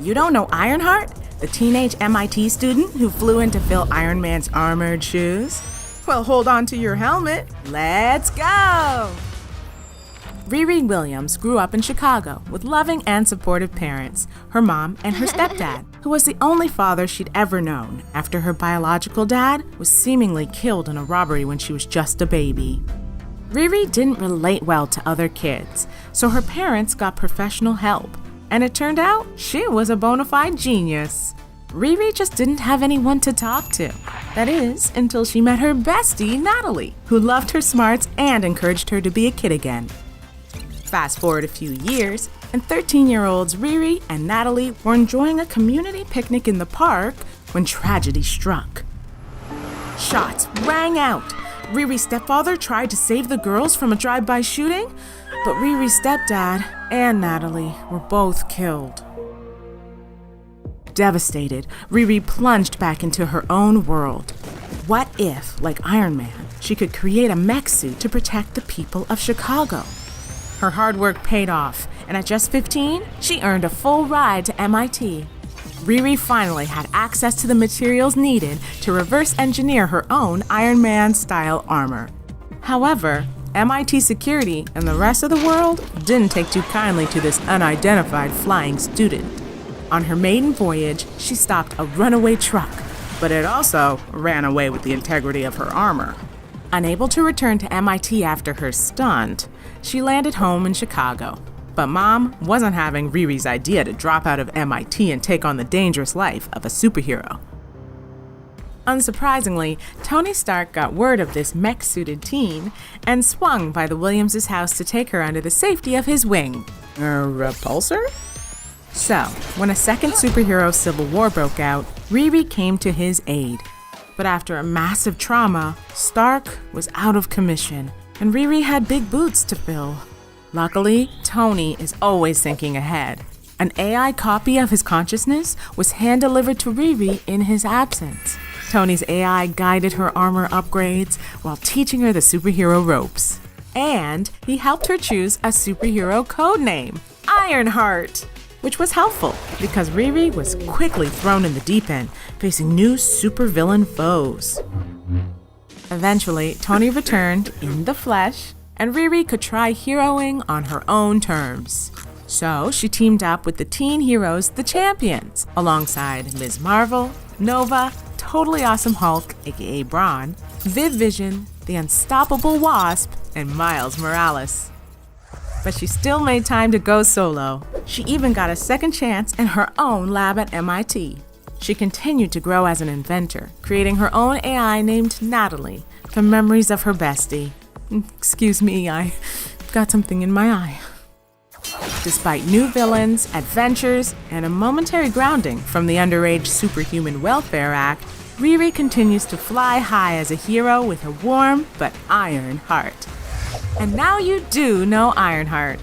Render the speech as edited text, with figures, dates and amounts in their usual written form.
You don't know Ironheart, the teenage MIT student who flew in to fill Iron Man's armored shoes? Well, hold on to your helmet. Let's go! Riri Williams grew up in Chicago with loving and supportive parents, her mom and her stepdad, who was the only father she'd ever known after her biological dad was seemingly killed in a robbery when she was just a baby. Riri didn't relate well to other kids, so her parents got professional help, and it turned out she was a bona fide genius. Riri just didn't have anyone to talk to. That is, until she met her bestie, Natalie, who loved her smarts and encouraged her to be a kid again. Fast forward a few years, and 13-year-olds Riri and Natalie were enjoying a community picnic in the park when tragedy struck. Shots rang out. Riri's stepfather tried to save the girls from a drive-by shooting, but Riri's stepdad and Natalie were both killed. Devastated, Riri plunged back into her own world. What if, like Iron Man, she could create a mech suit to protect the people of Chicago? Her hard work paid off, and at just 15, she earned a full ride to MIT. Riri finally had access to the materials needed to reverse engineer her own Iron Man-style armor. However, MIT security and the rest of the world didn't take too kindly to this unidentified flying student. On her maiden voyage, she stopped a runaway truck, but it also ran away with the integrity of her armor. Unable to return to MIT after her stunt, she landed home in Chicago. But Mom wasn't having Riri's idea to drop out of MIT and take on the dangerous life of a superhero. Unsurprisingly, Tony Stark got word of this mech-suited teen and swung by the Williams' house to take her under the safety of his wing. A repulsor? So, when a second superhero civil war broke out, Riri came to his aid. But after a massive trauma, Stark was out of commission, and Riri had big boots to fill. Luckily, Tony is always thinking ahead. An AI copy of his consciousness was hand-delivered to Riri in his absence. Tony's AI guided her armor upgrades while teaching her the superhero ropes. And he helped her choose a superhero codename, Ironheart, which was helpful because Riri was quickly thrown in the deep end, facing new supervillain foes. Eventually, Tony returned in the flesh, and Riri could try heroing on her own terms. So she teamed up with the teen heroes, the Champions, alongside Ms. Marvel, Nova, Totally Awesome Hulk, a.k.a. Brawn, Viv Vision, the Unstoppable Wasp, and Miles Morales. But she still made time to go solo. She even got a second chance in her own lab at MIT. She continued to grow as an inventor, creating her own AI named Natalie from memories of her bestie. Excuse me, I got something in my eye. Despite new villains, adventures, and a momentary grounding from the Underage Superhuman Welfare Act, Riri continues to fly high as a hero with a warm but iron heart. And now you do know Ironheart.